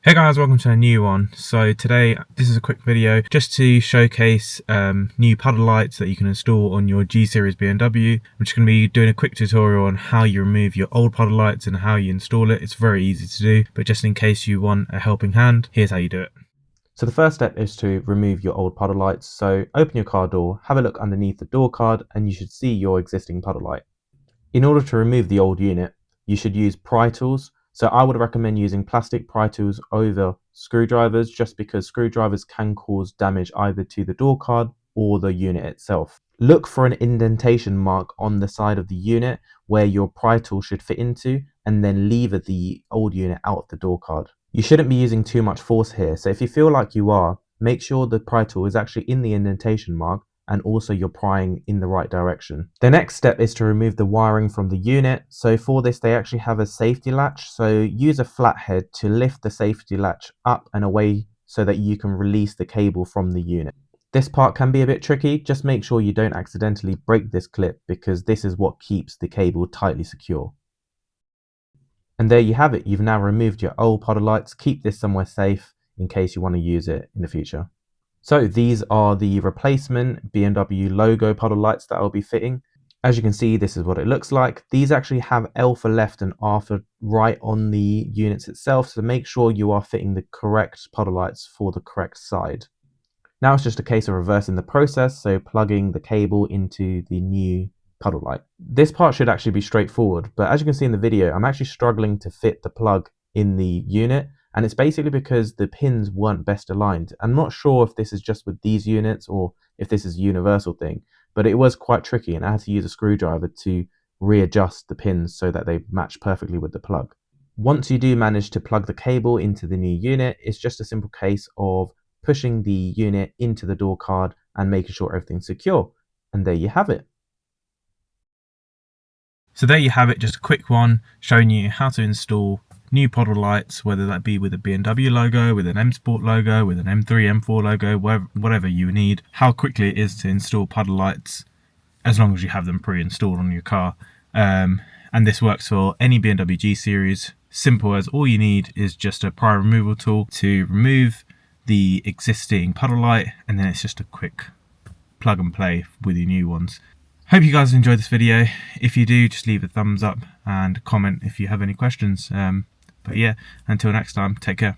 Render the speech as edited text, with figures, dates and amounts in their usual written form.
Hey guys, welcome to a new one. So today, this is a quick video just to showcase new puddle lights that you can install on your G series BMW. I'm just going to be doing a quick tutorial on how you remove your old puddle lights and how you install it. It's very easy to do, but just in case you want a helping hand, here's how you do it. So the first step is to remove your old puddle lights. So open your car door, have a look underneath the door card, and you should see your existing puddle light. In order to remove the old unit, you should use pry tools. So I would recommend using plastic pry tools over screwdrivers, just because screwdrivers can cause damage either to the door card or the unit itself. Look for an indentation mark on the side of the unit where your pry tool should fit into, and then lever the old unit out of the door card. You shouldn't be using too much force here, so if you feel like you are, make sure the pry tool is actually in the indentation mark and also you're prying in the right direction. The next step is to remove the wiring from the unit. So for this, they actually have a safety latch. So use a flathead to lift the safety latch up and away so that you can release the cable from the unit. This part can be a bit tricky. Just make sure you don't accidentally break this clip, because this is what keeps the cable tightly secure. And there you have it. You've now removed your old puddle lights. Keep this somewhere safe in case you want to use it in the future. So these are the replacement BMW logo puddle lights that I'll be fitting. As you can see, this is what it looks like. These actually have L for left and R for right on the units itself, so make sure you are fitting the correct puddle lights for the correct side. Now it's just a case of reversing the process, so plugging the cable into the new puddle light. This part should actually be straightforward, but as you can see in the video, I'm actually struggling to fit the plug in the unit. And it's basically because the pins weren't best aligned. I'm not sure if this is just with these units or if this is a universal thing, but it was quite tricky and I had to use a screwdriver to readjust the pins so that they match perfectly with the plug. Once you do manage to plug the cable into the new unit, it's just a simple case of pushing the unit into the door card and making sure everything's secure. And there you have it. So there you have it, just a quick one showing you how to install new puddle lights, whether that be with a BMW logo, with an M Sport logo, with an M3, M4 logo, whatever you need, how quickly it is to install puddle lights as long as you have them pre-installed on your car. And this works for any BMW G series. Simple as all you need is just a pry removal tool to remove the existing puddle light, and then it's just a quick plug and play with your new ones. Hope you guys enjoyed this video. If you do, just leave a thumbs up and comment if you have any questions. But yeah, until next time, take care.